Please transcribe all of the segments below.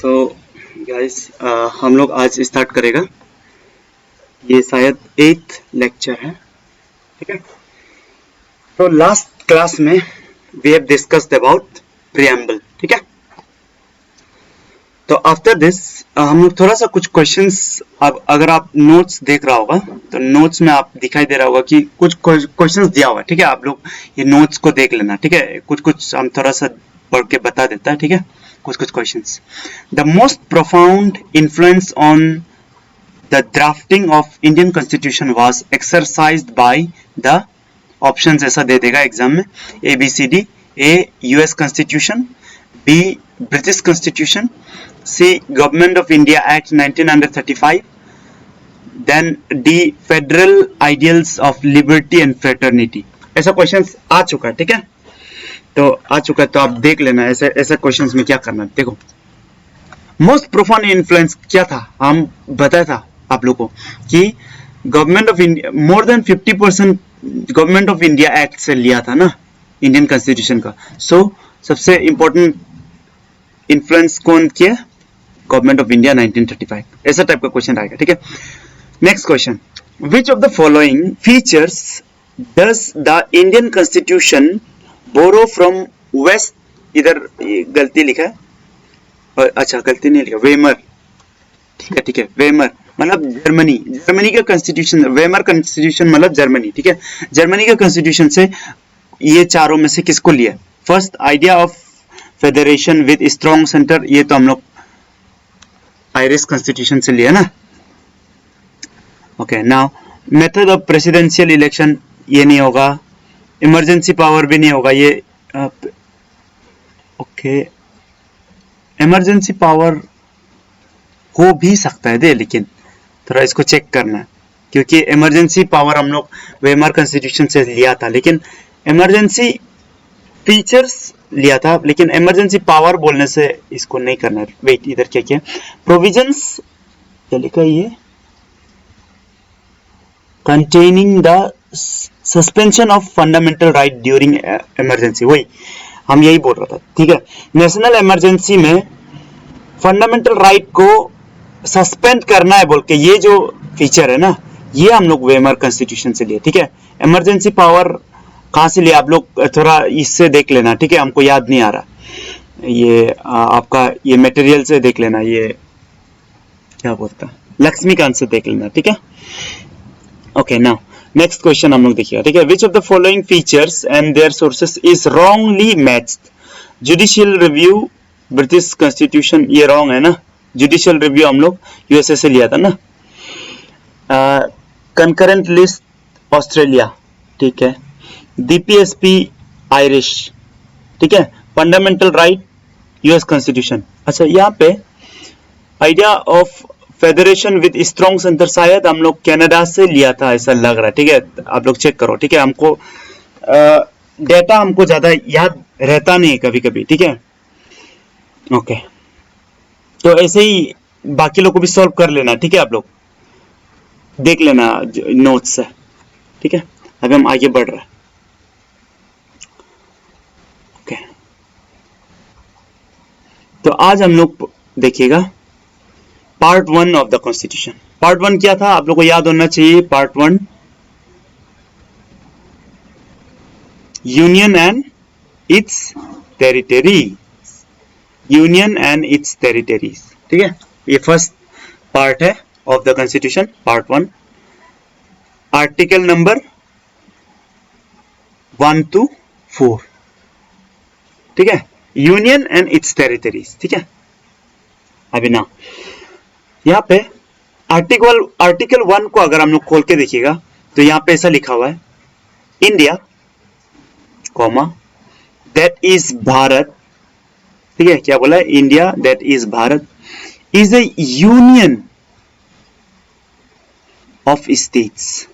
So guys हम लोग आज स्टार्ट करेगा, ये शायद 8th लेक्चर है, ठीक है। तो लास्ट क्लास में we have discussed about preamble, ठीक है। तो आफ्टर दिस हम लोग थोड़ा सा कुछ क्वेश्चंस, अब अगर आप नोट्स देख रहा होगा तो नोट्स में आप दिखाई दे रहा होगा कि कुछ क्वेश्चंस दिया हुआ है, ठीक है। आप लोग ये नोट्स को देख लेना, ठीक है। कुछ हम थोड़ा सा पढ़ के बता देता है, ठीक है। कुछ questions. The most profound influence on the drafting of Indian constitution was exercised by the options, ऐसा दे देगा एग्जाम में, A B C D. A US constitution, B British constitution, C government of India act 1935, then D federal ideals of liberty and fraternity. ऐसा questions आ चुका है, ठीक है। तो आ चुका है, तो आप देख लेना ऐसे क्वेश्चंस में क्या करना है। देखो, मोस्ट प्रोफाउंड इन्फ्लुएंस क्या था, हम बताया था आप लोगों को कि government of India more than 50% government of India act से लिया था ना, इंडियन कॉन्स्टिट्यूशन का। सो सबसे इंपॉर्टेंट इन्फ्लुएंस कौन किया? Government of India 1935। ऐसा टाइप का क्वेश्चन आएगा, ठीक है। Next question, which of the following features does the Indian constitution borrow from west? इधर गलती लिखा है, अच्छा गलती नहीं लिखा, वेमर, ठीक है, वेमर मतलब जर्मनी का कॉन्स्टिट्यूशन, वेमर कॉन्स्टिट्यूशन मतलब जर्मनी, ठीक है। जर्मनी का कॉन्स्टिट्यूशन से ये चारों में से किसको लिया? First, idea of federation with strong centre, ये तो हम लोग आयरिश कॉन्स्टिट्यूशन से लिया ना। Okay, now method of presidential election, ये नहीं होगा। इमरजेंसी पावर भी नहीं होगा ये। ओके, इमरजेंसी पावर हो भी सकता है दे, लेकिन थोड़ा इसको चेक करना है, क्योंकि इमरजेंसी पावर हम लोग वेमर कॉन्स्टिट्यूशन से लिया था, लेकिन इमरजेंसी फीचर्स लिया था, लेकिन इमरजेंसी पावर बोलने से इसको नहीं करना है। वेट, इधर क्या किया? प्रोविजंस क्या लिखा है ये? Containing the suspension of fundamental right during emergency, वही हम यही बोल रहा था, ठीक है। नेशनल इमरजेंसी में फंडामेंटल राइट को सस्पेंड करना है बोल के, ये जो फीचर है ना, ये हम लोग वेमर कॉन्स्टिट्यूशन से लिए, ठीक है। इमरजेंसी पावर कहां से लिया आप लोग थोड़ा इससे देख लेना, ठीक है। हमको याद नहीं आ रहा, ये आपका ये मटेरियल से देख लेना, ये क्या बोलता है, लक्ष्मीकांत से देख लेना, ठीक है। ओके, नाउ नेक्स्ट क्वेश्चन हम लोग देखिएगा, ठीक है। Which of the following features and their sources is wrongly matched? Judicial review, British constitution, ये रॉन्ग है ना। जुडिशियल रिव्यू हम लोग यूएसए से लिया था ना। कंकरेंट लिस्ट, ऑस्ट्रेलिया, ठीक है। डीपीएसपी, आयरिश, ठीक है। Fundamental right, US constitution. अच्छा, यहाँ पे idea of federation with strong centre शायद हम लोग कनाडा से लिया था, ऐसा लग रहा है, ठीक है। आप लोग चेक करो, ठीक है। हमको डेटा हमको ज्यादा याद रहता नहीं कभी कभी, ठीक है। ओके, तो ऐसे ही बाकी लोग को भी सॉल्व कर लेना, ठीक है। आप लोग देख लेना नोट्स से, ठीक है। अभी हम आगे बढ़ रहे हैं। ओके, तो आज हम लोग देखिएगा part 1 of the constitution. Part 1 क्या था आप लोग को याद होना चाहिए। Part 1, union and it's territory, union and it's territories, ठीक है। ये फर्स्ट पार्ट है of the constitution, part 1। Article number 1 to 4, ठीक है। यूनियन एंड इट्स टेरिटरीज, ठीक है। अभी ना यहाँ पे आर्टिकल 1 को अगर हम लोग खोल के देखिएगा तो यहाँ पे ऐसा लिखा हुआ है, India comma that is Bharat, ठीक है। क्या बोला है? India that is Bharat is a union of states,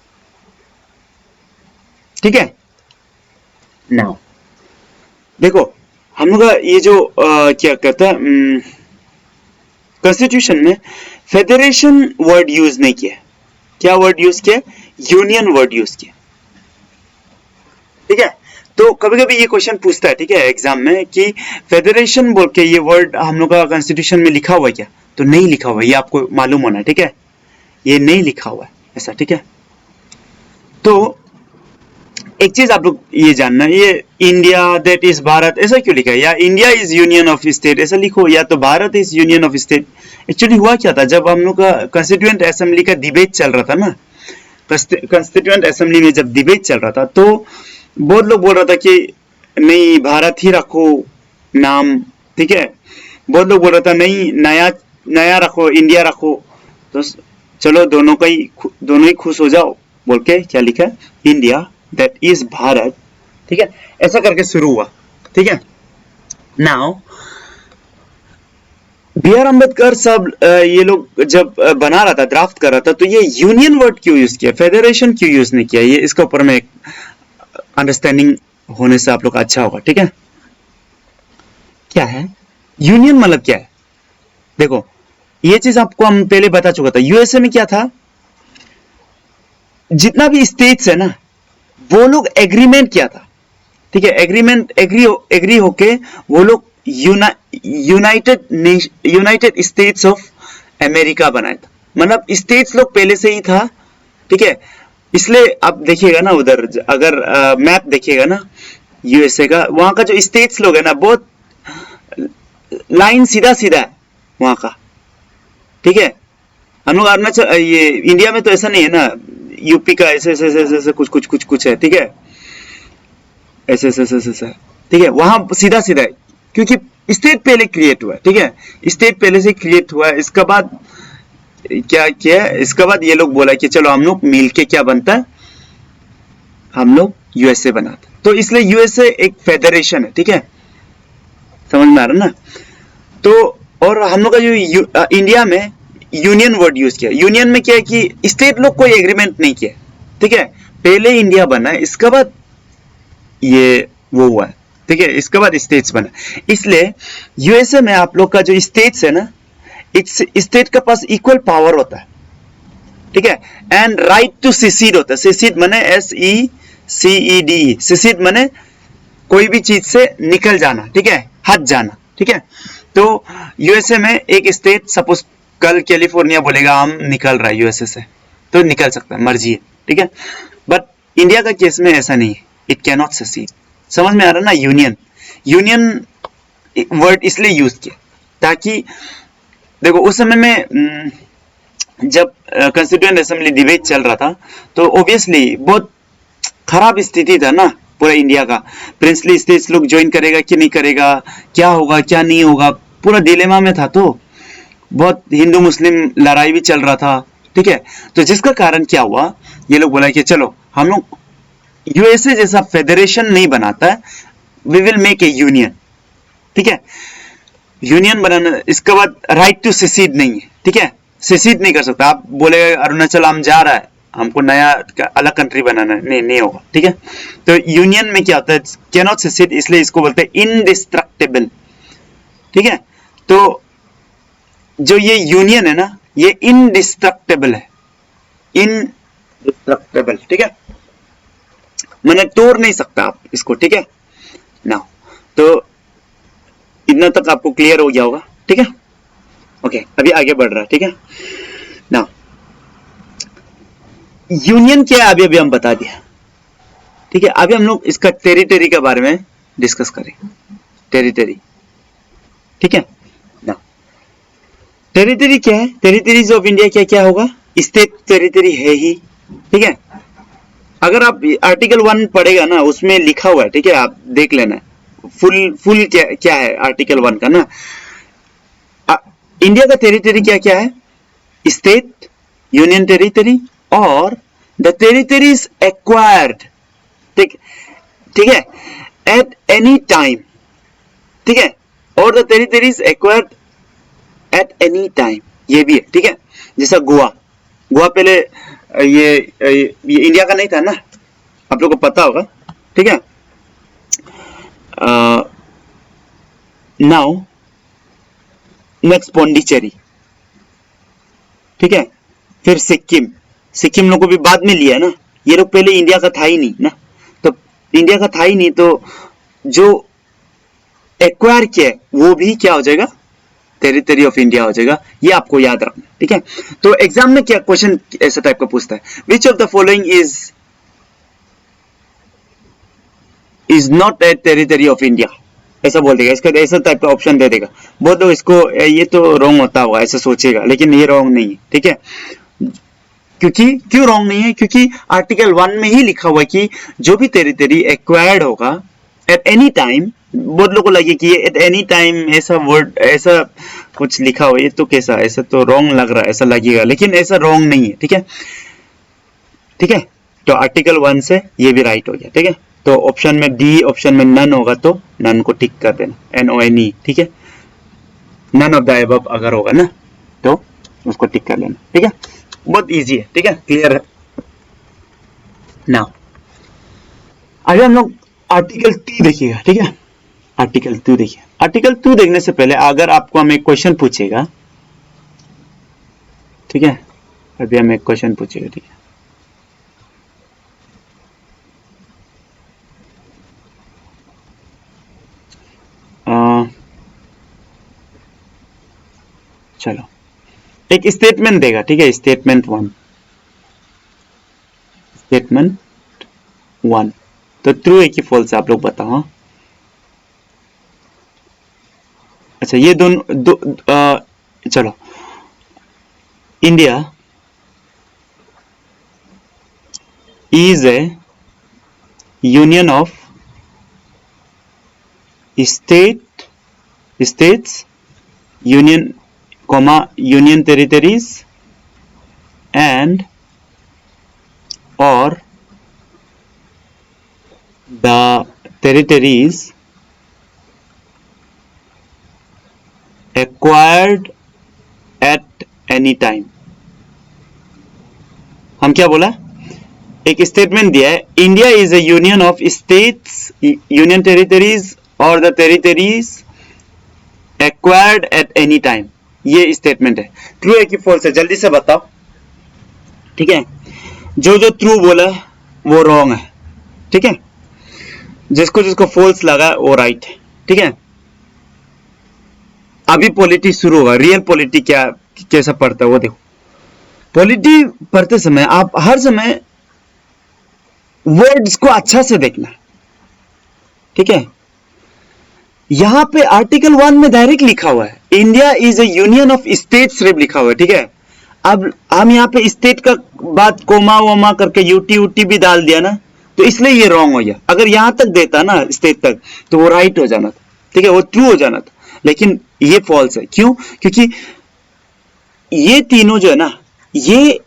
ठीक है। नाउ देखो, हम लोग ये जो क्या कहता है कॉन्स्टिट्यूशन में फेडरेशन वर्ड यूज नहीं किया। क्या वर्ड यूज किया? यूनियन वर्ड यूज किया, ठीक है। तो कभी कभी ये क्वेश्चन पूछता है, ठीक है, एग्जाम में कि फेडरेशन बोल के ये वर्ड हम लोग का कॉन्स्टिट्यूशन में लिखा हुआ है क्या? तो नहीं लिखा हुआ है, ये आपको मालूम होना है, ठीक है, ये नहीं लिखा हुआ है ऐसा, ठीक है। तो एक चीज आप लोग ये जानना, ये इंडिया दैट इज भारत ऐसा क्यों लिखा है, या India is union of state ऐसा लिखो, या तो Bharat is union of state. Actually हुआ क्या था, जब हम लोग का कॉन्स्टिट्यूएंट असेंबली का डिबेट चल रहा था ना, कॉन्स्टिट्यूएंट असेंबली में जब डिबेट चल रहा था तो बहुत लोग बोल रहा था कि नहीं भारत ही रखो नाम, ठीक है, बहुत लोग बोल रहा था नहीं नया नया रखो, इंडिया रखो। तो चलो दोनों ही खुश हो जाओ बोल के क्या लिखा है, इंडिया दैट इज भारत, ठीक है, ऐसा करके शुरू हुआ, ठीक है। नाउ बी आर अम्बेडकर सब ये लोग जब बना रहा था, ड्राफ्ट कर रहा था, तो ये यूनियन वर्ड क्यों यूज किया, फेडरेशन क्यों यूज नहीं किया, ये इसके ऊपर में अंडरस्टैंडिंग होने से आप लोग अच्छा होगा, ठीक है। क्या है यूनियन, मतलब क्या है, देखो ये चीज आपको हम पहले बता चुका था। यूएसए में क्या था, जितना भी स्टेट्स है ना वो लोग एग्रीमेंट किया था, ठीक है, एग्री होके वो लोग यूनाइटेड स्टेट्स ऑफ अमेरिका बनाया था, मतलब स्टेट्स लोग पहले से ही था, ठीक है। इसलिए आप देखिएगा ना उधर, अगर मैप देखिएगा ना यूएसए का, वहां का जो स्टेट्स लोग है ना बहुत लाइन सीधा सीधा है वहां का, ठीक है। हम लोग अरुणाचल, ये इंडिया में तो ऐसा नहीं है ना, यूपी का ऐसे ऐसे ऐसे ऐसे कुछ है, ठीक है, ऐसे ऐसे ऐसे ऐसे, ठीक है, वहां सीधा सीधा है क्योंकि स्टेट पहले क्रिएट हुआ है, ठीक है, स्टेट पहले से क्रिएट हुआ है। इसके बाद क्या किया, इसके बाद ये लोग बोला कि चलो हम लोग मिलके क्या बनता है, हम लोग यूएसए बनाते, तो इसलिए यूएसए एक फेडरेशन है, ठीक है, समझ में आ रहा ना। तो और हम लोग का जो इंडिया में यूनियन वर्ड यूज किया, यूनियन में क्या है कि स्टेट लोग कोई एग्रीमेंट नहीं किया, ठीक है, पहले इंडिया बना है, इसके बाद ये वो हुआ है, ठीक है, इसके बाद स्टेट्स बना, इसलिए यूएसए में आप लोग का जो स्टेट्स है ना, इट्स स्टेट के पास इक्वल पावर होता है, ठीक है, एंड राइट टू सिसीड होता है। सिसीड माने SECED, सिसीड माने कोई भी चीज से निकल जाना, ठीक है, हट जाना, ठीक है। तो यूएसए में एक स्टेट सपोज कल कैलिफोर्निया बोलेगा हम निकल रहा है यूएसए से, तो निकल सकता है, मर्जी है, ठीक है, बट इंडिया का केस में ऐसा नहीं है, इट कैन नॉट सेसीड। समझ में आ रहा ना, यूनियन वर्ड इसलिए यूज किया ताकि देखो उस समय में जब कॉन्स्टिट्यूएंट असेंबली डिबेट चल रहा था तो ऑब्वियसली बहुत खराब स्थिति था ना पूरा इंडिया का, प्रिंसली स्टेट्स लोग ज्वाइन करेगा कि नहीं करेगा, क्या होगा क्या नहीं होगा, पूरा डिलेमा में था, तो बहुत हिंदू मुस्लिम लड़ाई भी चल रहा था, ठीक है। तो जिसका कारण क्या हुआ, ये लोग बोला कि चलो हम लोग यूएसए जैसा फेडरेशन नहीं बनाता है, we will make a union, ठीक है, यूनियन बनाना। इसके बाद राइट टू सेसीड नहीं है, ठीक है, सेसीड नहीं कर सकता, आप बोले अरुणाचल हम जा रहा है, हमको नया अलग कंट्री बनाना है, नहीं होगा, ठीक है। तो यूनियन में क्या होता है, कैन नॉट सेसीड, इसलिए इसको बोलते हैं इनडिस्ट्रक्टेबल, ठीक है। तो जो ये यूनियन है ना, ये इनडिस्ट्रक्टेबल है, इनडिस्ट्रक्टेबल, ठीक है, मैंने तोड़ नहीं सकता आप इसको, ठीक है ना। तो इतना तक आपको क्लियर हो गया होगा, ठीक है, ओके, अभी आगे बढ़ रहा है, ठीक है ना। यूनियन क्या है अभी हम बता दिया, ठीक है, अभी हम लोग इसका टेरिटरी के बारे में डिस्कस करेंगे, टेरिटरी, ठीक है ना। टेरिटरी क्या है, टेरिटरीज ऑफ इंडिया क्या क्या होगा, स्टेट टेरिटरी है ही, ठीक है। अगर आप आर्टिकल 1 पढ़ेगा ना, उसमें लिखा हुआ है, ठीक है, आप देख लेना, फुल क्या है आर्टिकल 1 का ना। इंडिया का टेरिटरी क्या क्या है, स्टेट, यूनियन टेरिटरी और द टेरिटरीज एक्वायर्ड, ठीक है, एट एनी टाइम, ठीक है, और the territories acquired at any time, ये भी है, ठीक है। जैसा गोवा पहले ये इंडिया का नहीं था ना, आप लोगों को पता होगा, ठीक है। नाउ नेक्स्ट पौंडीचेरी, ठीक है, फिर सिक्किम लोगों को भी बाद में लिया ना, ये लोग पहले इंडिया का था ही नहीं ना, तो इंडिया का था ही नहीं, तो जो एक्वायर किया है वो भी क्या हो जाएगा, टेरिटरी ऑफ इंडिया हो जाएगा। ये आपको याद रखना, ठीक है। तो एग्जाम में क्या क्वेश्चन ऐसा टाइप का पूछता है, which of the following is not a territory of India, ऐसा बोल देगा, इसका ऐसा टाइप का ऑप्शन दे देगा। बहुत लोग इसको ये तो रॉन्ग होता होगा ऐसा सोचेगा, लेकिन ये रॉन्ग नहीं है, ठीक है। क्यों रॉन्ग नहीं है, क्योंकि आर्टिकल 1 में ही लिखा हुआ है कि जो भी टेरिटरी एक्वायर्ड होगा एट एनी टाइम, बहुत लोगों को लगे कि ये एट एनी टाइम ऐसा वर्ड ऐसा कुछ लिखा हुआ है, ये तो कैसा, ऐसा तो रॉन्ग लग रहा है, ऐसा लगेगा, लेकिन ऐसा रॉन्ग नहीं है, ठीक है, ठीक है। तो आर्टिकल 1 से ये भी राइट हो गया, ठीक है। तो ऑप्शन में डी, ऑप्शन में नन होगा तो नन को टिक कर देना, NONE, ठीक है। नन ऑफ द अबव अगर होगा ना तो उसको टिक कर लेना, ठीक है। बहुत इजी है, ठीक है, क्लियर है। नाउ अभी हम लोग आर्टिकल 2 देखिएगा, ठीक है। आर्टिकल 2 देखिए। आर्टिकल 2 देखने से पहले अगर आपको हम एक क्वेश्चन पूछेगा, ठीक है, अभी हम एक क्वेश्चन पूछेगा, ठीक है। चलो एक स्टेटमेंट देगा, ठीक है, स्टेटमेंट 1 तो ट्रू है कि फॉल्स है आप लोग बताओ। अच्छा ये चलो, India is a union of states union union territories and or the territories acquired at any time। हम क्या बोला, एक स्टेटमेंट दिया है, India is a union of states union territories और the territories acquired at any time. ये statement है, true है कि फॉल्स है, जल्दी से बताओ, ठीक है। जो ट्रू बोला वो रॉन्ग है, ठीक है, जिसको फॉल्स लगा वो राइट है, ठीक है। अभी पॉलिटी शुरू होगा, रियल पॉलिटी कैसा पढ़ता है वो देखो। पॉलिटी पढ़ते समय आप हर समय वर्ड्स को अच्छा से देखना, ठीक है। यहां पे आर्टिकल 1 में डायरेक्ट लिखा हुआ है India is a union of states, सिर्फ लिखा हुआ है, ठीक है। अब हम यहाँ पे स्टेट का बात कोमा वोमा करके यूटी भी डाल दिया ना, तो इसलिए ये रॉन्ग हो गया। अगर यहां तक देता ना स्टेट तक तो वो राइट हो जाना था, ठीक है, वो ट्रू हो जाना था, लेकिन ये फॉल्स है। क्यों? क्योंकि ये तीनों जो है ना ये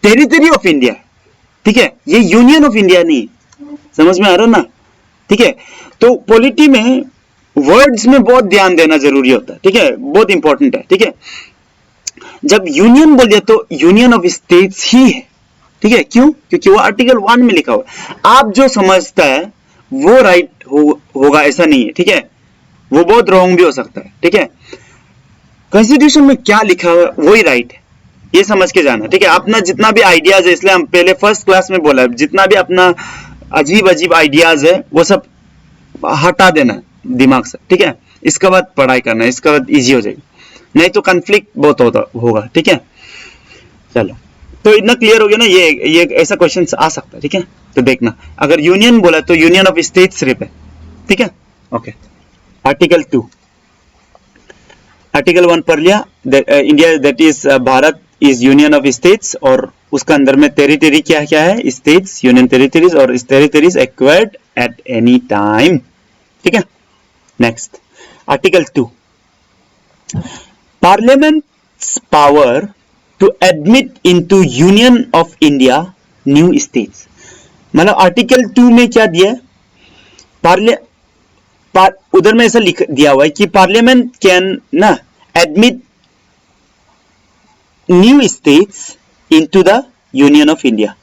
टेरिटरी ऑफ इंडिया, ठीक है, ये यूनियन ऑफ इंडिया नहीं। समझ में आ रहा ना, ठीक है। तो पॉलिटी में वर्ड्स में बहुत ध्यान देना जरूरी होता है, ठीक है, बहुत इंपॉर्टेंट है, ठीक है। जब यूनियन बोल दिया तो यूनियन ऑफ स्टेट्स ही है, ठीक है। क्यों? क्योंकि वो आर्टिकल 1 में लिखा हुआ है। आप जो समझता है वो राइट होगा ऐसा नहीं है, ठीक है, वो बहुत रॉन्ग भी हो सकता है, ठीक है। कॉन्स्टिट्यूशन में क्या लिखा हुआ है वही राइट है, ये समझ के जाना, ठीक है। अपना जितना भी आइडियाज है, इसलिए हम पहले फर्स्ट क्लास में बोला है, जितना भी अपना अजीब आइडियाज है वो सब हटा देना दिमाग से, ठीक है। इसके बाद पढ़ाई करना, इसके बाद इजी हो जाएगी, नहीं तो कॉन्फ्लिक्ट बहुत होगा, ठीक है। चलो तो इतना क्लियर हो गया ना, ये ऐसा क्वेश्चन आ सकता है, ठीक है। तो देखना, अगर यूनियन बोला तो यूनियन ऑफ स्टेट सिर्फ है, ठीक है, ओके। आर्टिकल 2, आर्टिकल 1 पढ़ लिया, India that is Bharat is union of states, और उसका अंदर में टेरिटरी क्या क्या है, स्टेट्स यूनियन टेरिटरीज, और territories acquired at any time, ठीक है। Next article 2, parliament's power to admit into union of India new states. मतलब आर्टिकल 2 में क्या दिया है, उधर में ऐसा लिख दिया हुआ है कि पार्लियामेंट कैन ना admit new states into the union of India,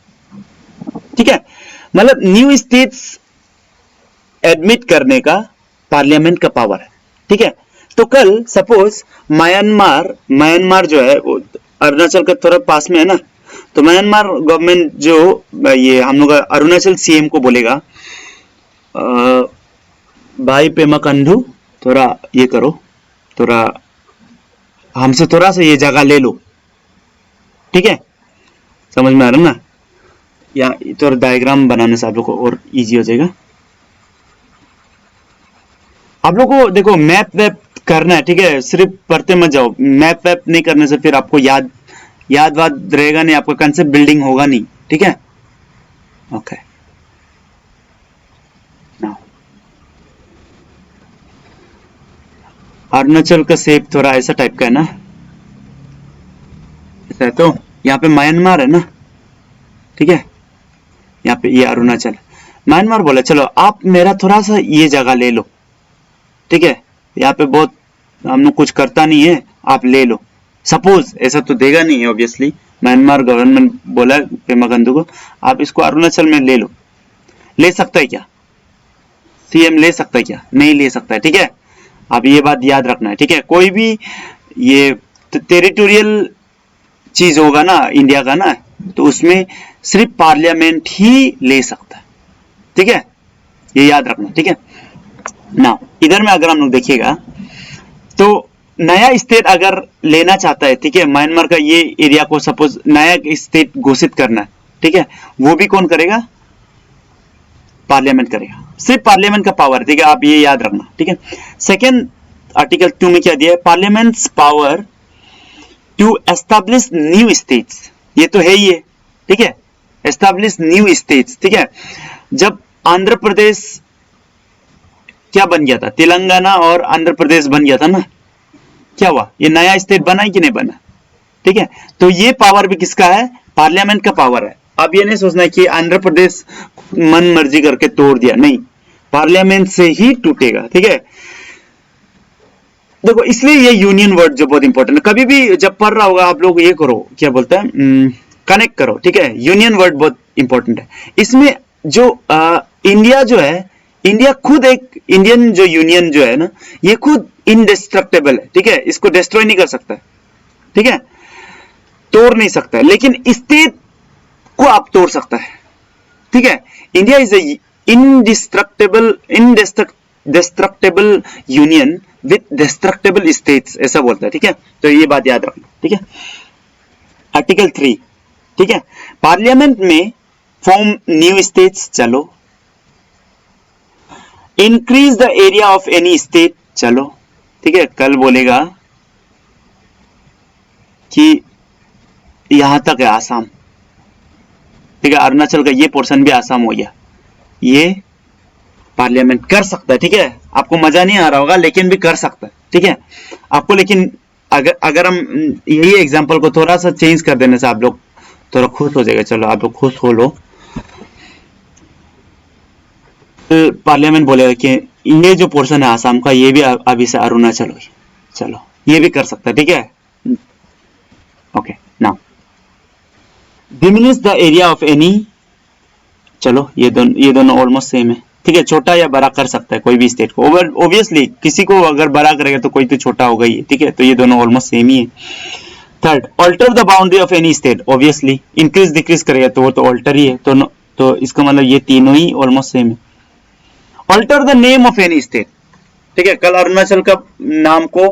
ठीक है। मतलब न्यू स्टेट्स एडमिट करने का पार्लियामेंट का पावर है, ठीक है। तो कल सपोज म्यांमार जो है वो अरुणाचल के थोड़ा पास में है ना, तो म्यांमार गवर्नमेंट जो ये हम लोग अरुणाचल सीएम को बोलेगा भाई पेमा कंधु, थोड़ा ये करो, थोड़ा हमसे थोड़ा सा ये जगह ले लो, ठीक है, समझ में आ रहा ना। या थोड़ा डायग्राम बनाने से आप लोग को और इजी हो जाएगा। आप लोग को देखो मैप वैप करना है, ठीक है, सिर्फ पढ़ते मत जाओ, मैप वैप नहीं करने से फिर आपको याद वाद रहेगा नहीं, आपका कंसेप्ट बिल्डिंग होगा नहीं, ठीक है। ओके, अरुणाचल का शेप थोड़ा ऐसा टाइप का है ना, ऐसा है, तो यहाँ पे म्यांमार है ना, ठीक है, यहाँ पे ये अरुणाचल, म्यांमार बोला, चलो आप मेरा थोड़ा सा ये जगह ले लो, ठीक है, यहाँ पे बहुत हम लोग कुछ करता नहीं है, आप ले लो, सपोज ऐसा तो देगा नहीं है ऑब्वियसली, म्यांमार गवर्नमेंट बोला पेमा खांडू को आप इसको अरुणाचल में ले लो, ले सकता है क्या, सीएम ले सकता है क्या, नहीं ले सकता है, ठीक है, आप ये बात याद रखना है, ठीक है। कोई भी ये टेरिटोरियल चीज होगा ना इंडिया का ना, तो उसमें सिर्फ पार्लियामेंट ही ले सकता है, ठीक है, ये याद रखना, ठीक है ना। इधर में अगर हम लोग देखिएगा तो नया स्टेट अगर लेना चाहता है, ठीक है, म्यांमार का ये एरिया को सपोज नया स्टेट घोषित करना है, ठीक है, वो भी कौन करेगा, पार्लियामेंट करेगा, सिर्फ पार्लियामेंट का पावर, ठीक है, आप ये याद रखना, ठीक है। सेकेंड आर्टिकल 2 में क्या दिया है, parliament's power to establish new states, ये तो है ही है, ठीक है, एस्टैब्लिश न्यू स्टेट्स, ठीक है। जब आंध्र प्रदेश क्या बन गया था, तेलंगाना और आंध्र प्रदेश बन गया था ना, क्या हुआ, ये नया स्टेट बना है कि नहीं बना, ठीक है, तो ये पावर भी किसका है, पार्लियामेंट का पावर है। अब ये नहीं सोचना है कि आंध्र प्रदेश मन मर्जी करके तोड़ दिया, नहीं, पार्लियामेंट से ही टूटेगा, ठीक है। देखो इसलिए ये यूनियन वर्ड जो बहुत इंपॉर्टेंट है, कभी भी जब पढ़ रहा होगा आप लोग ये करो, क्या बोलता है, कनेक्ट करो, ठीक है, यूनियन वर्ड बहुत इंपॉर्टेंट है। इसमें जो इंडिया जो है, इंडिया खुद एक इंडियन जो यूनियन जो है ना, ये खुद इनडिस्ट्रक्टेबल है, ठीक है, इसको डिस्ट्रॉय नहीं कर सकता है, ठीक है, तोड़ नहीं सकता है, लेकिन स्टेट को आप तोड़ सकता है, ठीक है। India is A indestructible union with destructible states, ऐसा बोलता है, ठीक है, तो ये बात याद रखना, ठीक है। आर्टिकल 3, ठीक है, पार्लियामेंट में फॉर्म न्यू स्टेट्स, चलो, increase the area of any state, चलो, ठीक है, कल बोलेगा कि यहां तक है आसाम, ठीक है, अरुणाचल का ये पोर्शन भी आसाम हो गया, ये पार्लियामेंट कर सकता है, ठीक है, आपको मजा नहीं आ रहा होगा लेकिन भी कर सकता है, ठीक है आपको। लेकिन अगर हम यही एग्जांपल को थोड़ा सा चेंज कर देने से आप लोग थोड़ा खुश हो जाएगा, चलो आप लोग खुश हो लो, तो पार्लियामेंट बोलेगा कि ये जो पोर्शन है आसाम का, ये भी अभी से अरुणाचल हो, चलो ये भी कर सकता है, ठीक है। Okay, now diminish the area of any, चलो ये दोनों ऑलमोस्ट सेम है, ठीक है, छोटा या बड़ा कर सकता है कोई भी स्टेट को, ऑब्वियसली किसी को अगर बड़ा करेगा तो कोई तो छोटा होगा ही, ठीक है, तो ये दोनों ऑलमोस्ट सेम ही है। Third, alter the boundary of any state, obviously increase decrease करेगा तो वो तो ऑल्टर ही है, तो इसका मतलब ये तीनों ही ऑलमोस्ट सेम है। Alter the name of any state, ठीक है, कल अरुणाचल का नाम को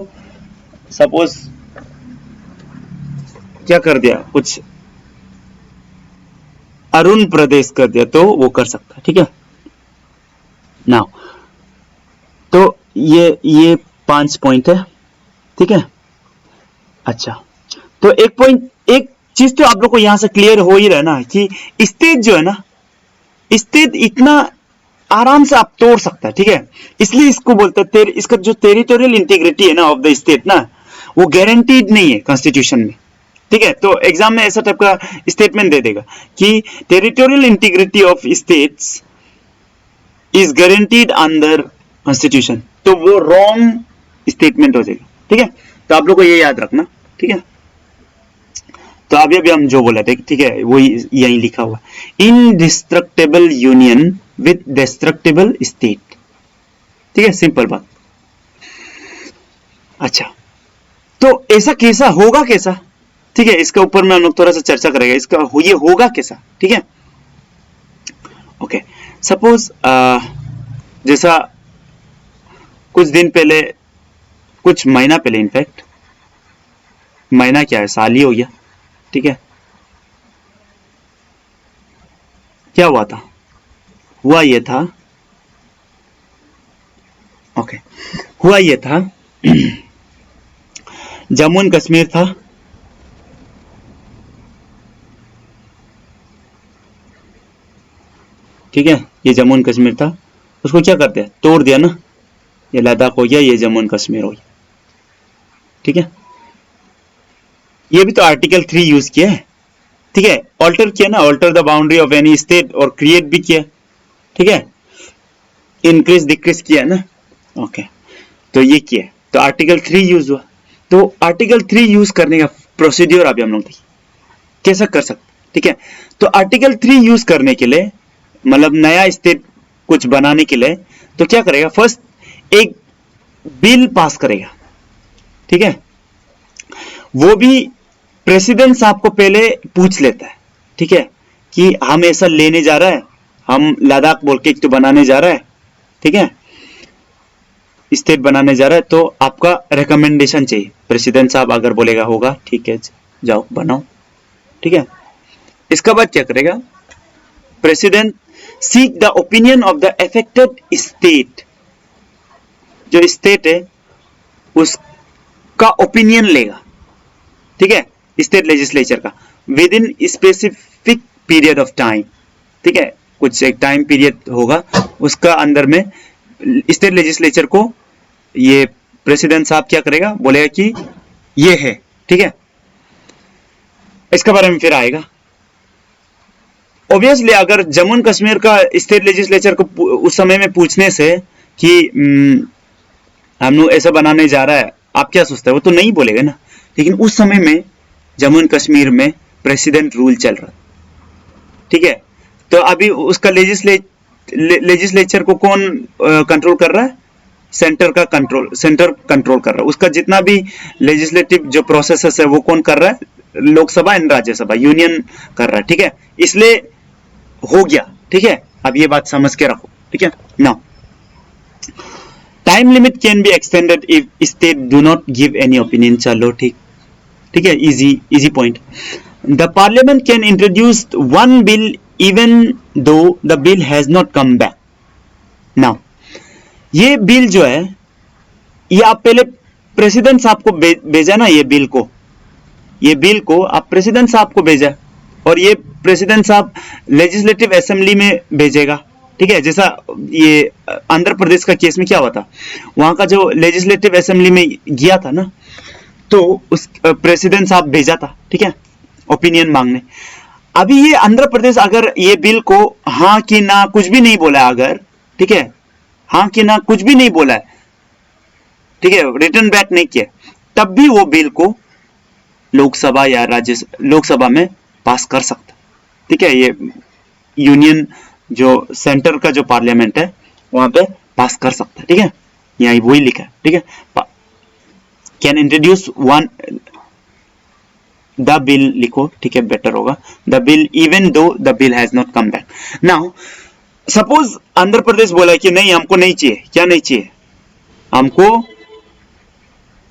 सपोज क्या कर दिया, कुछ अरुण प्रदेश कर दिया, तो वो कर सकता है, ठीक है। नाउ तो ये 5 पॉइंट है, ठीक है। अच्छा, तो एक चीज तो आप लोग को यहां से क्लियर हो ही रहा है ना कि स्टेट जो है ना, स्टेट इतना आराम से आप तोड़ सकता है, ठीक है, इसलिए इसको बोलते हैं इसका जो टेरिटोरियल इंटीग्रिटी है ना ऑफ द स्टेट ना, वो गारंटीड नहीं है कॉन्स्टिट्यूशन में, ठीक है। तो एग्जाम में ऐसा टाइप का स्टेटमेंट दे देगा कि territorial integrity of states is guaranteed under constitution, तो वो रॉन्ग स्टेटमेंट हो जाएगा, ठीक है, तो आप लोग को ये याद रखना, ठीक है। तो अभी हम जो बोला था, ठीक है, वो यही लिखा हुआ, indestructible union with destructible state, ठीक है, सिंपल बात। अच्छा, तो ऐसा कैसा होगा, कैसा, ठीक है, इसके ऊपर में हम लोग थोड़ा सा चर्चा करेंगे, इसका ये होगा कैसा, ठीक है। ओके, सपोज जैसा कुछ दिन पहले, कुछ महीना पहले, इनफैक्ट महीना क्या है, साल ही हो गया, ठीक है, क्या हुआ था, हुआ ये था, ओके, हुआ ये था जम्मू एंड कश्मीर था, ठीक है, ये जम्मू एंड कश्मीर था, उसको क्या करते हैं, तोड़ दिया ना, ये लद्दाख हो गया, ये जम्मू एंड कश्मीर हो गया, ठीक है। ये भी तो आर्टिकल 3 यूज किया है, ठीक है, ऑल्टर किया ना, alter the boundary of any state, और क्रिएट भी किया, ठीक है, इंक्रीज डिक्रीज किया ना, ओके, तो ये किया, तो आर्टिकल 3 यूज हुआ। तो आर्टिकल 3 यूज करने का प्रोसीड्योर अभी हम लोग देखिए कैसा कर सकते, ठीक है। तो आर्टिकल 3 यूज करने के लिए, मतलब नया स्टेट कुछ बनाने के लिए, तो क्या करेगा, फर्स्ट एक बिल पास करेगा, ठीक है, वो भी प्रेसिडेंट साहब को पहले पूछ लेता है, ठीक है, कि हम ऐसा लेने जा रहा है, हम लद्दाख बोल के एक तो बनाने जा रहा है, ठीक है, स्टेट बनाने जा रहा है, तो आपका रिकमेंडेशन चाहिए, प्रेसिडेंट साहब अगर बोलेगा होगा, ठीक है, जाओ बनाओ, ठीक है। इसका बाद क्या करेगा, president seek the opinion of the affected state, जो स्टेट है उसका ओपिनियन लेगा, ठीक है, स्टेट लेजिस्लेचर का, with in specific period of time, ठीक है, कुछ एक टाइम पीरियड होगा, उसका अंदर में स्टेट लेजिस्लेचर को ये प्रेसिडेंट साहब क्या करेगा, बोलेगा कि ये है, ठीक है, इसके बारे में फिर आएगा। ऑब्वियसली अगर जम्मू एंड कश्मीर का स्टेट लेजिस्लेचर को उस समय में पूछने से कि हम लोग ऐसा बनाने जा रहा है, आप क्या सोचते हैं, वो तो नहीं बोलेगा ना, लेकिन उस समय में जम्मू एंड कश्मीर में प्रेसिडेंट रूल चल रहा, ठीक है, तो अभी उसका लेजिस्लेचर को कौन कंट्रोल कर रहा है, सेंटर कंट्रोल कर रहा है, उसका जितना भी लेजिस्लेटिव जो प्रोसेसेस है वो कौन कर रहा है, लोकसभा एंड राज्यसभा, यूनियन कर रहा है, ठीक है, इसलिए हो गया, ठीक है, अब ये बात समझ के रखो, ठीक है। Now time limit can be extended if state do not give any opinion, चलो ठीक, ठीक है, easy point. The parliament can introduce one bill even though the bill has not come back. Now ये बिल जो है, ये आप पहले प्रेसिडेंट साहब को भेजा ना, ये बिल को आप प्रेसिडेंट साहब को भेजा, और ये प्रेसिडेंट साहब लेजिस्लेटिव असेंबली में भेजेगा, ठीक है, जैसा ये आंध्र प्रदेश का केस में क्या हुआ था, वहां का जो लेजिस्लेटिव असेंबली में गया था ना, तो उस प्रेसिडेंट साहब भेजा था, ठीक है, ओपिनियन मांगने। अभी ये आंध्र प्रदेश अगर ये बिल को हाँ कि ना कुछ भी नहीं बोला अगर, ठीक है, हाँ कि ना कुछ भी नहीं बोला है, ठीक है, रिटर्न बैक नहीं किया, तब भी वो बिल को लोकसभा या लोकसभा में पास कर सकता, ठीक है, ये यूनियन जो सेंटर का जो पार्लियामेंट है वहां पे पास कर सकता है, ठीक है, यहाँ वही लिखा है, ठीक है, can introduce one the bill लिखो, ठीक है, बेटर होगा, the bill even though the bill has not come back. Now suppose Andhra Pradesh बोला कि नहीं हमको नहीं चाहिए, क्या नहीं चाहिए, हमको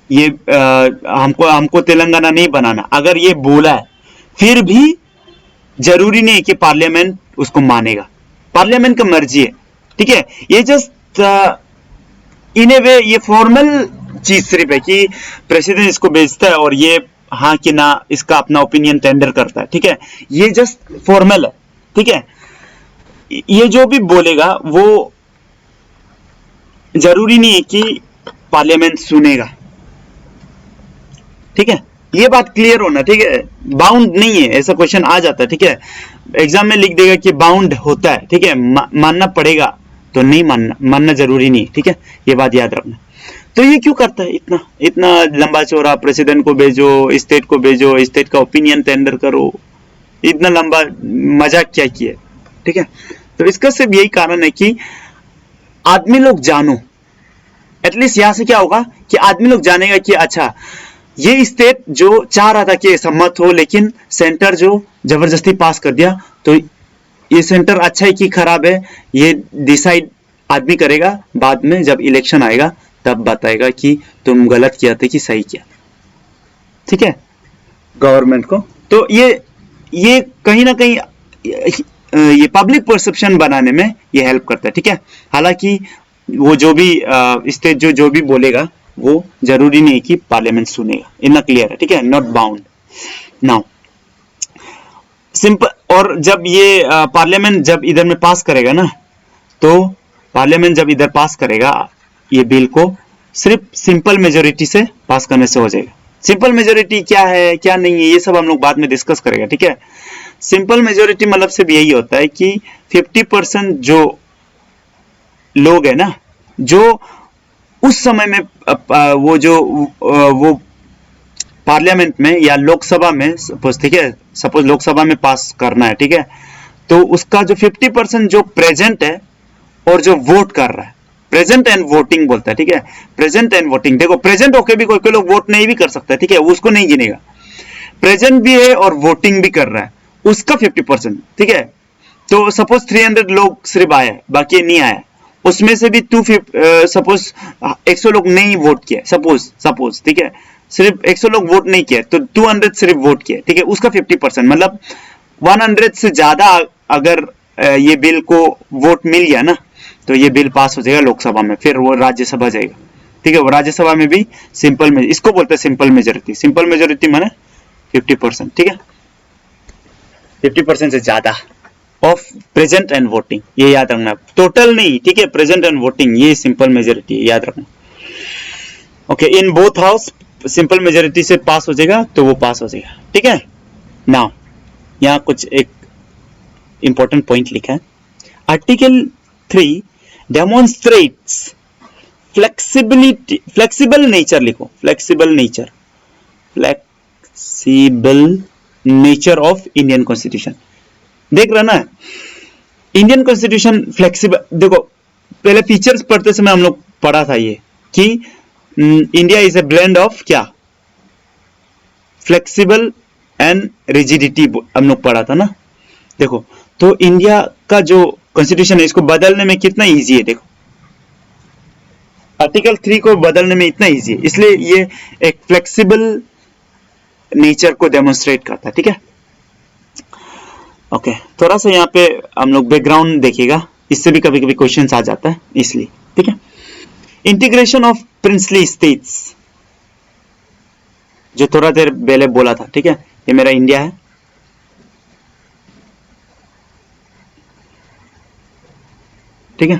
ये हमको तेलंगाना नहीं बनाना, अगर ये बोला है, फिर भी जरूरी नहीं कि पार्लियामेंट उसको मानेगा, पार्लियामेंट का मर्जी है, ठीक है, ये जस्ट इन ए वे ये फॉर्मल चीज सिर्फ है कि प्रेसिडेंट इसको भेजता है और ये हाँ कि ना इसका अपना ओपिनियन टेंडर करता है, ठीक है, ये जस्ट फॉर्मल है, ठीक है, ये जो भी बोलेगा वो जरूरी नहीं है कि पार्लियामेंट सुनेगा, ठीक है, ये बात क्लियर होना, ठीक है, बाउंड नहीं है, ऐसा क्वेश्चन आ जाता है, ठीक है, एग्जाम में लिख देगा कि बाउंड होता है, ठीक है, मानना पड़ेगा, तो नहीं मानना जरूरी नहीं, ठीक है, ये बात याद रखना। तो ये क्यों करता है इतना लंबा चौड़ा, प्रेसिडेंट को भेजो, स्टेट को भेजो, स्टेट का ओपिनियन टेंडर करो, इतना लंबा मजाक क्या किया, ठीक है, तो इसका सिर्फ यही कारण है कि आदमी लोग जानो, एटलीस्ट यहां से क्या होगा कि आदमी लोग जानेगा कि अच्छा ये स्टेट जो चाह रहा था कि सम्मत हो, लेकिन सेंटर जो जबरदस्ती पास कर दिया, तो ये सेंटर अच्छा है कि खराब है, ये डिसाइड आदमी करेगा, बाद में जब इलेक्शन आएगा तब बताएगा कि तुम गलत किया था कि सही किया, ठीक है, गवर्नमेंट को। तो ये कहीं ना कहीं ये पब्लिक परसेप्शन बनाने में ये हेल्प करता है, ठीक है। हालांकि वो जो भी स्टेट जो भी बोलेगा वो जरूरी नहीं कि पार्लियामेंट सुनेगा, इतना क्लियर है, ठीक है, नॉट बाउंड। नाउ सिंपल, और जब ये पार्लियामेंट जब इधर में पास करेगा ना, तो पार्लियामेंट जब इधर पास करेगा ये बिल को, सिर्फ सिंपल मेजोरिटी से पास करने से हो जाएगा। सिंपल मेजोरिटी क्या है क्या नहीं है ये सब हम लोग बाद में डिस्कस करेंगे, ठीक है। सिंपल मेजोरिटी मतलब सिर्फ यही होता है कि 50% जो लोग है ना, जो उस समय में वो पार्लियामेंट में या लोकसभा में सपोज, ठीक है, सपोज लोकसभा में पास करना है, ठीक है, तो उसका जो 50% जो प्रेजेंट है और जो वोट कर रहा है, प्रेजेंट एंड वोटिंग बोलता है, ठीक है, प्रेजेंट एंड वोटिंग। देखो प्रेजेंट होके भी कोई लोग वोट नहीं भी कर सकता है, ठीक है, उसको नहीं गिनेगा। प्रेजेंट भी है और वोटिंग भी कर रहा है, उसका 50%, ठीक है। तो सपोज 300 लोग सिर्फ आए, बाकी नहीं आया, उसमें से भी सपोज 100 लोग नहीं वोट किए, सपोज, ठीक है, सिर्फ 100 लोग वोट नहीं किए, तो 200 सिर्फ वोट किए, ठीक है, उसका 50%, मतलब 100 से ज्यादा अगर ये बिल को वोट मिल गया ना, तो ये बिल पास हो जाएगा लोकसभा में, फिर वो राज्यसभा जाएगा, ठीक है। वो राज्यसभा में भी इसको बोलते हैं सिंपल मेजोरिटी। सिंपल मेजोरिटी माने 50%, ठीक है, 50% से ज्यादा ऑफ प्रेजेंट एंड वोटिंग, ये याद रखना, टोटल नहीं, ठीक है, प्रेजेंट एंड वोटिंग, ये सिंपल मेजोरिटी याद रखना। Okay, in both house simple majority से पास हो जाएगा तो वो पास हो जाएगा, ठीक है। नाउ यहाँ कुछ एक इंपॉर्टेंट पॉइंट लिखा है, आर्टिकल 3 डेमोन्स्ट्रेट्स फ्लेक्सिबल नेचर, लिखो flexible nature of Indian constitution. देख रहा ना, इंडियन कॉन्स्टिट्यूशन फ्लेक्सिबल, देखो पहले फीचर्स पढ़ते समय हम लोग पढ़ा था ये कि India is A blend of क्या, फ्लेक्सिबल एंड रिजिडिटी, हम लोग पढ़ा था ना। देखो तो इंडिया का जो कॉन्स्टिट्यूशन है इसको बदलने में कितना इजी है, देखो आर्टिकल 3 को बदलने में इतना इजी है, इसलिए ये एक फ्लेक्सिबल नेचर को डेमोन्स्ट्रेट करता है, ठीक है। ओके, थोड़ा सा यहाँ पे हम लोग बैकग्राउंड देखिएगा, इससे भी कभी कभी क्वेश्चंस आ जाता है इसलिए, ठीक है। इंटीग्रेशन ऑफ प्रिंसली स्टेट्स, जो थोड़ा देर पहले बोला था, ठीक है, ये मेरा इंडिया है, ठीक है।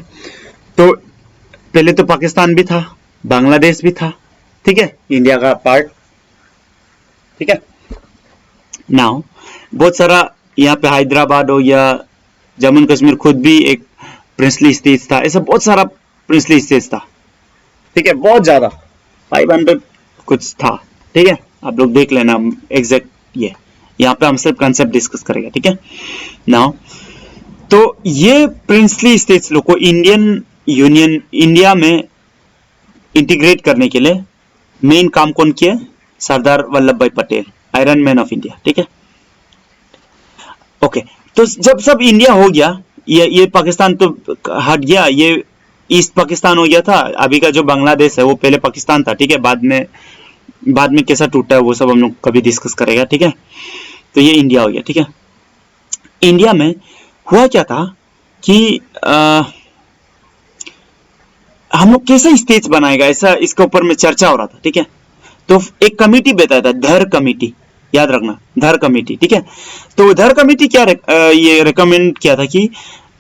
तो पहले तो पाकिस्तान भी था, बांग्लादेश भी था, ठीक है, इंडिया का पार्ट, ठीक है। नाउ बहुत सारा यहाँ पे हैदराबाद हो या जम्मू कश्मीर खुद भी एक प्रिंसली स्टेट था, ऐसा बहुत सारा प्रिंसली स्टेट था, ठीक है, बहुत ज्यादा 500 कुछ था, ठीक है, आप लोग देख लेना एग्जैक्ट, ये यहाँ पे हम सिर्फ कंसेप्ट डिस्कस करेंगे, ठीक है। नाउ तो ये प्रिंसली स्टेट्स लोग को इंडिया में इंटीग्रेट करने के लिए मेन काम कौन किया, सरदार वल्लभ भाई Patel, iron man of India, ठीक है। ओके, तो जब सब इंडिया हो गया, ये पाकिस्तान तो हट गया, ये ईस्ट पाकिस्तान हो गया था, अभी का जो बांग्लादेश है वो पहले पाकिस्तान था, ठीक है, बाद में कैसा टूटा है वो सब हम लोग कभी डिस्कस करेगा, ठीक है। तो ये इंडिया हो गया, ठीक है। इंडिया में हुआ क्या था कि हम लोग कैसा स्टेट बनाएगा, ऐसा इसके ऊपर में चर्चा हो रहा था, ठीक है। तो एक कमिटी बैठा था, धर कमिटी, याद रखना, धर कमिटी, ठीक है। तो धर कमिटी क्या ये रिकमेंड किया था कि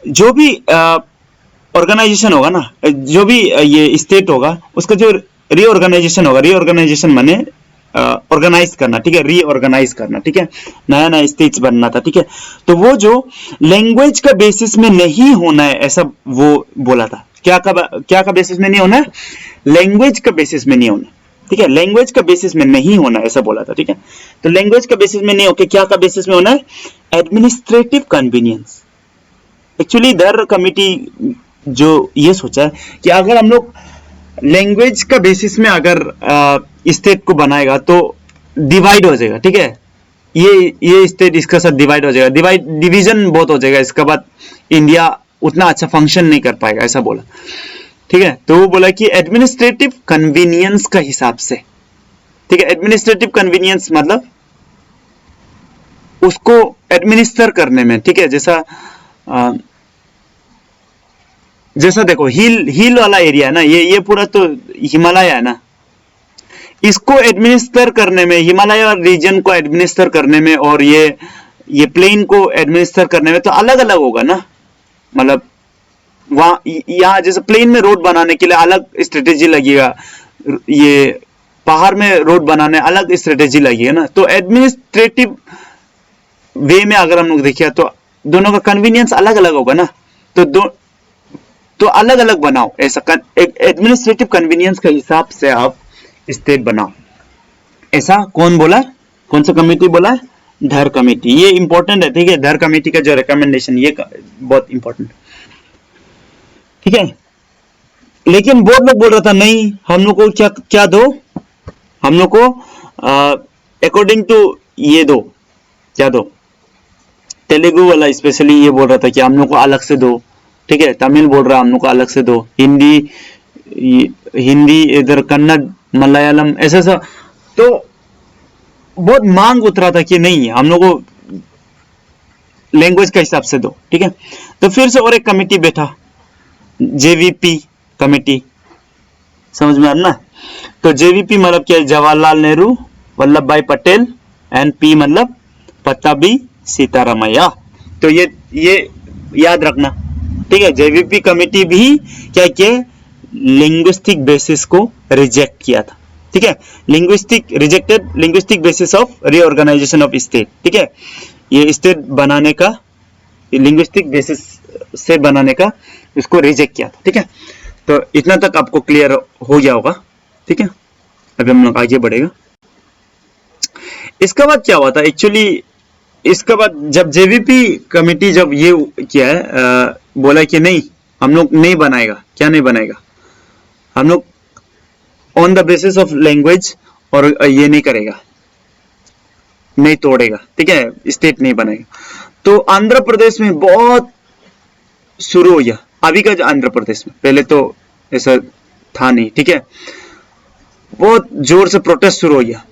जो भी ऑर्गेनाइजेशन होगा ना, जो भी ये स्टेट होगा, उसका जो रीऑर्गेनाइजेशन होगा, रीऑर्गेनाइजेशन माने ऑर्गेनाइज करना, ठीक है, रीऑर्गेनाइज करना, ठीक है, नया नया स्टेट्स बनना था, ठीक है। तो वो जो लैंग्वेज का बेसिस में नहीं होना है, ऐसा वो बोला था। क्या का बेसिस में नहीं होना है, लैंग्वेज का बेसिस में नहीं होना, ठीक है, लैंग्वेज का बेसिस में नहीं होना, ऐसा बोला था, ठीक है। तो लैंग्वेज का बेसिस में नहीं होके क्या का बेसिस में होना है, एडमिनिस्ट्रेटिव कन्वीनियंस। एक्चुअली धर कमिटी जो ये सोचा है कि अगर हम लोग लैंग्वेज का बेसिस में अगर स्टेट को बनाएगा तो डिवाइड हो जाएगा, ठीक है, ये स्टेट इसका साथ डिवाइड हो जाएगा, डिवीजन बहुत हो जाएगा, इसके बाद इंडिया उतना अच्छा फंक्शन नहीं कर पाएगा, ऐसा बोला। ठीक है, तो वो बोला कि एडमिनिस्ट्रेटिव कन्वीनियंस का हिसाब से, ठीक है, एडमिनिस्ट्रेटिव कन्वीनियंस मतलब उसको एडमिनिस्टर करने में, ठीक है, जैसा देखो हिल वाला एरिया है ना, ये पूरा तो हिमालय है ना, इसको एडमिनिस्टर करने में, हिमालय रीजन को एडमिनिस्टर करने में और ये प्लेन को एडमिनिस्टर करने में तो अलग अलग होगा ना। मतलब वहां यहाँ जैसे प्लेन में रोड बनाने के लिए अलग स्ट्रेटेजी लगेगा, ये पहाड़ में रोड बनाने अलग स्ट्रेटेजी लगेगा ना। तो एडमिनिस्ट्रेटिव वे में अगर हम लोग देखिए तो दोनों का कन्वीनियंस अलग अलग होगा ना, तो अलग अलग बनाओ, ऐसा एडमिनिस्ट्रेटिव कन्वीनियंस के हिसाब से आप स्टेट बनाओ। ऐसा कौन बोला, कौन सा कमेटी बोला है? धर कमेटी। ये इंपॉर्टेंट है, ठीक है, धर कमेटी का जो रिकमेंडेशन ये बहुत इंपॉर्टेंट, ठीक है। लेकिन बहुत लोग बोल रहा था नहीं हम लोग को क्या दो, हम लोग को अकॉर्डिंग टू ये दो, क्या दो, तेलुगु वाला स्पेशली ये बोल रहा था कि हम लोग को अलग से दो, ठीक है, तमिल बोल रहा है हम लोग को अलग से दो, हिंदी इधर कन्नड़ मलयालम ऐसा तो बहुत मांग उतरा था कि नहीं हम लोग को लैंग्वेज के हिसाब से दो, ठीक है। तो फिर से और एक कमेटी बैठा, जेवीपी कमेटी, समझ में आ रहा ना। तो जेवीपी मतलब क्या है, जवाहरलाल नेहरू, वल्लभ भाई पटेल एंड पी मतलब पट्टाभी सीतारामैया। तो ये याद रखना, ठीक है। जेवीपी कमेटी भी क्या किया, लिंग्विस्टिक बेसिस को रिजेक्ट किया था, ठीक है, rejected linguistic basis of reorganisation of state, ठीक है। ये स्टेट बनाने का लिंग्विस्टिक बेसिस से बनाने का इसको रिजेक्ट किया था, ठीक है। तो इतना तक आपको क्लियर हो गया होगा, ठीक है। अभी हम लोग आगे बढ़ेगा। इसके बाद क्या हुआ था एक्चुअली, इसके बाद जब जेवीपी कमेटी जब ये किया है, बोला कि नहीं हम लोग नहीं बनाएगा, क्या नहीं बनाएगा, हम लोग on the basis of language और ये नहीं करेगा, नहीं तोड़ेगा, ठीक है, स्टेट नहीं बनेगा। तो आंध्र प्रदेश में बहुत शुरू हो गया, अभी का जो आंध्र प्रदेश में, पहले तो ऐसा था नहीं, ठीक है, बहुत जोर से प्रोटेस्ट शुरू हो गया,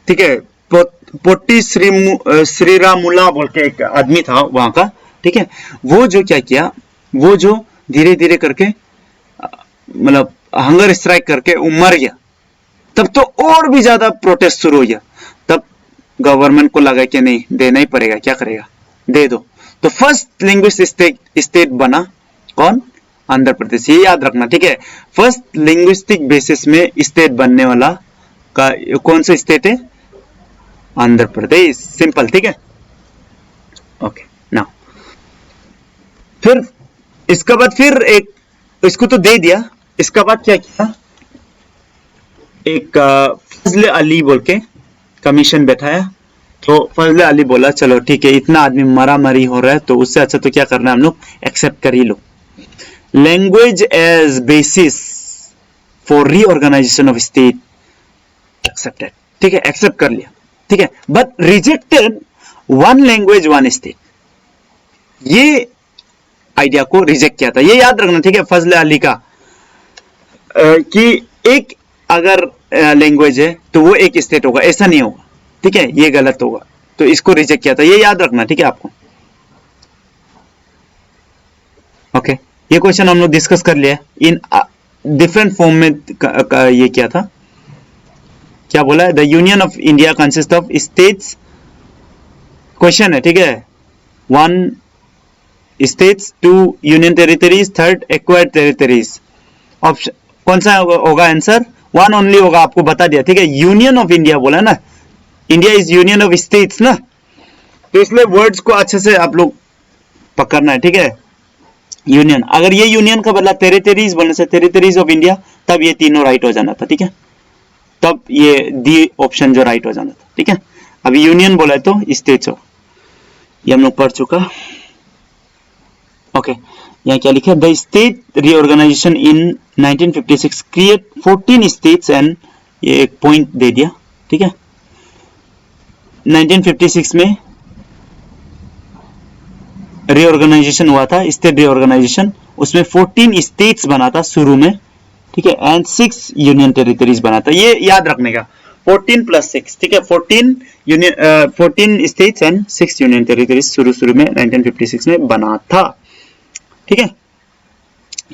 ठीक है। पोट्टी श्रीरामुला बोल के एक आदमी था वहां का, ठीक है, वो जो क्या किया, वो जो धीरे धीरे करके मतलब हंगर स्ट्राइक करके वो मर गया। तब तो और भी ज्यादा प्रोटेस्ट शुरू हो गया, तब गवर्नमेंट को लगा कि नहीं देना ही पड़ेगा, क्या करेगा, दे दो। तो फर्स्ट लिंग्विस्टिक स्टेट बना कौन, आंध्र प्रदेश, ये याद रखना, ठीक है। फर्स्ट लिंग्विस्टिक बेसिस में स्टेट बनने वाला का कौन सा स्टेट है, आंध्र प्रदेश, सिंपल, ठीक है, ओके। नाउ फिर इसके बाद फिर एक इसको तो दे दिया, इसके बाद क्या किया, एक फजल अली बोल के कमीशन बैठाया। तो फजल अली बोला चलो ठीक है, इतना आदमी मरा मरी हो रहा है तो उससे अच्छा तो क्या करना है, हम लोग एक्सेप्ट कर ही लो, language as basis for reorganisation of state, accepted, ठीक है, एक्सेप्ट कर लिया, ठीक है, but rejected one language one state, ये आइडिया को रिजेक्ट किया था, ये याद रखना, ठीक है, फजल अली का कि एक अगर लैंग्वेज है तो वो एक स्टेट होगा, ऐसा नहीं होगा, ठीक है, ये गलत होगा, तो इसको रिजेक्ट किया था, ये याद रखना, ठीक है आपको, ओके। ये क्वेश्चन हम लोग डिस्कस कर लिया इन डिफरेंट फॉर्म में ये किया था, क्या बोला है, the union of India consist of states, question है, ठीक है, 1 states, 2 union territories, 3 acquired territories. Option कौन सा होगा आंसर, 1 ओनली होगा, आपको बता दिया, ठीक है, यूनियन ऑफ इंडिया बोला ना, India is union of states ना, तो इसलिए वर्ड्स को अच्छे से आप लोग पकड़ना है, ठीक है। यूनियन, अगर ये यूनियन का बदला टेरिटरीज बोलने से टेरिटरीज ऑफ इंडिया, तब ये तीनों राइट हो जाना था, ठीक है, तब ये डी ऑप्शन जो राइट हो जाना था, ठीक है। अभी यूनियन बोला है तो स्टेट्स हो, ये हम लोग पढ़ चुका, ओके। यहाँ क्या लिखा है, the state reorganisation in 1956 create 14 states and, ये एक पॉइंट दे दिया, ठीक है। 1956 में रीऑर्गेनाइजेशन हुआ था, स्टेट रीऑर्गेनाइजेशन, उसमें 14 स्टेट्स बना था शुरू में, ठीक है, एंड 6 यूनियन टेरिटरीज बना था। ये याद रखने का, 14 + 6, ठीक है, 14 स्टेट्स एंड 6 यूनियन टेरिटरीज शुरू में 1956 में बना था, ठीक है।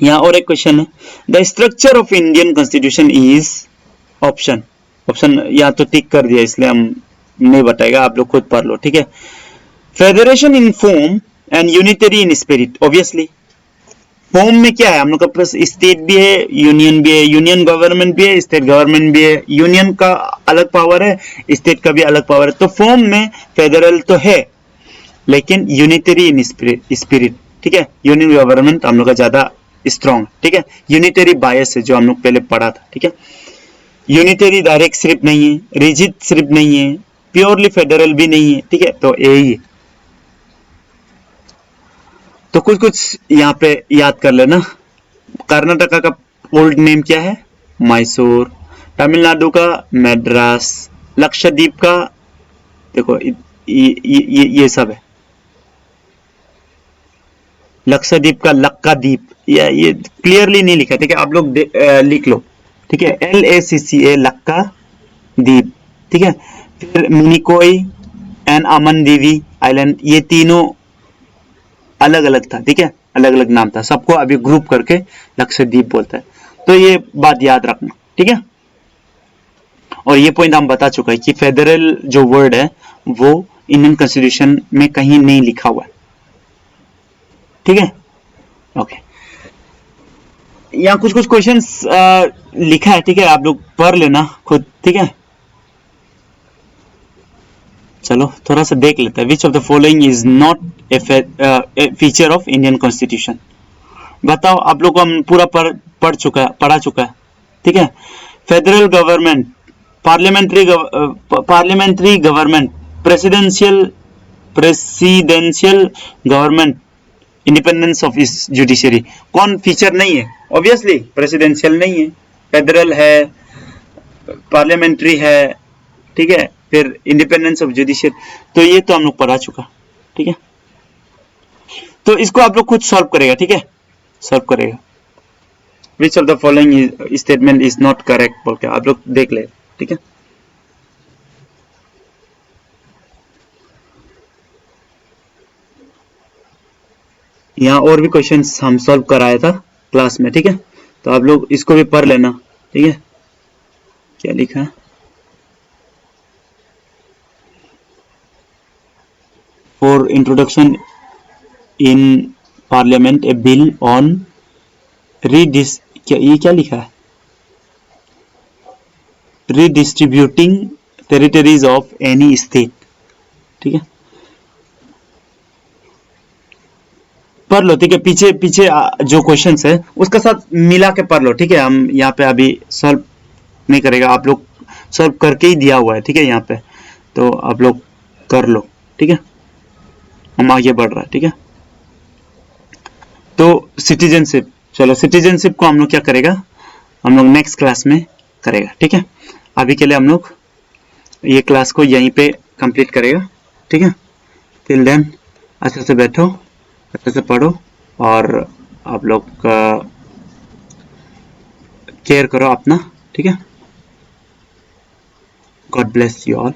यहाँ और एक क्वेश्चन है, the structure of Indian constitution is, option यहाँ तो टिक कर दिया इसलिए हम नहीं बताएगा, आप लोग खुद पढ़ लो, ठीक है। Federation in form and unitary in spirit, obviously form में क्या है, हम लोग के पास स्टेट भी है, यूनियन भी है, यूनियन गवर्नमेंट भी है, स्टेट गवर्नमेंट भी है, यूनियन का अलग पावर है, स्टेट का भी अलग पावर है, तो फॉर्म में फेडरल तो है, लेकिन यूनिटरी इन स्पिरिट, ठीक है, यूनियन गवर्नमेंट हम लोग का ज्यादा स्ट्रॉन्ग, ठीक है, यूनिटरी बायस है जो हम लोग पहले पढ़ा था, ठीक है। यूनिटरी डायरेक्ट सिर्फ नहीं है, रिजिड सिर्फ नहीं है, प्योरली फेडरल भी नहीं है, ठीक है, तो यही है। तो कुछ यहाँ पे याद कर लेना। कर्नाटका का ओल्ड नेम क्या है, मैसूर, तमिलनाडु का मद्रास, लक्षद्वीप का देखो ये सब है, लक्षद्वीप का लक्काद्वीप, ये क्लियरली नहीं लिखा, ठीक है, आप लोग लिख लो, ठीक है, LACCA लक्काद्वीप, ठीक है। फिर मिनिकोई एंड अमनदीवी आइलैंड, ये तीनों अलग अलग था, ठीक है, अलग अलग नाम था, सबको अभी ग्रुप करके लक्षद्वीप बोलता है, तो ये बात याद रखना, ठीक है। और ये पॉइंट हम बता चुका है कि फेडरल जो वर्ड है वो इंडियन कॉन्स्टिट्यूशन में कहीं नहीं लिखा हुआ है, ठीक है, ओके। यहाँ कुछ क्वेश्चंस लिखा है, ठीक है, आप लोग पढ़ लेना खुद, ठीक है। चलो थोड़ा सा देख लेते हैं, विच of the following is not a feature of Indian constitution, बताओ, आप लोग को हम पूरा पढ़ा चुका है, ठीक है। Federal government, parliamentary government, presidential government, independence of इस जुडिशरी, कौन फीचर नहीं है, ऑब्वियसली प्रेसिडेंशियल नहीं है, फेडरल है, पार्लियामेंट्री है, ठीक है, फिर इंडिपेंडेंस ऑफ जुडिशियल, तो ये तो हम लोग पढ़ा चुका, ठीक है। तो इसको आप लोग खुद सॉल्व करेगा, ठीक है, सॉल्व करेगा। विच of the following statement is not correct बोल के आप लोग देख ले, ठीक है। यहाँ और भी क्वेश्चंस हम सॉल्व कराया था क्लास में, ठीक है, तो आप लोग इसको भी पढ़ लेना, ठीक है। क्या लिखा है, for introduction in parliament A bill on ये क्या लिखा है, रीडिस्ट्रीब्यूटिंग टेरिटरीज ऑफ एनी स्टेट, ठीक है, पढ़ लो, ठीक है, पीछे जो क्वेश्चंस है उसका साथ मिला के पढ़ लो, ठीक है। हम यहाँ पे अभी सॉल्व नहीं करेगा, आप लोग सॉल्व करके ही दिया हुआ है, ठीक है, यहाँ पे तो आप लोग कर लो, ठीक है, हम आगे बढ़ रहा है, ठीक है। तो सिटीजनशिप, चलो सिटीजनशिप को हम लोग क्या करेगा, हम लोग नेक्स्ट क्लास में करेगा, ठीक है। अभी के लिए हम लोग ये क्लास को यहीं पे कंप्लीट करेगा, ठीक है। टिल देन अच्छे से बैठो, अच्छे से पढ़ो और आप लोग केयर करो अपना, ठीक है। God bless you all.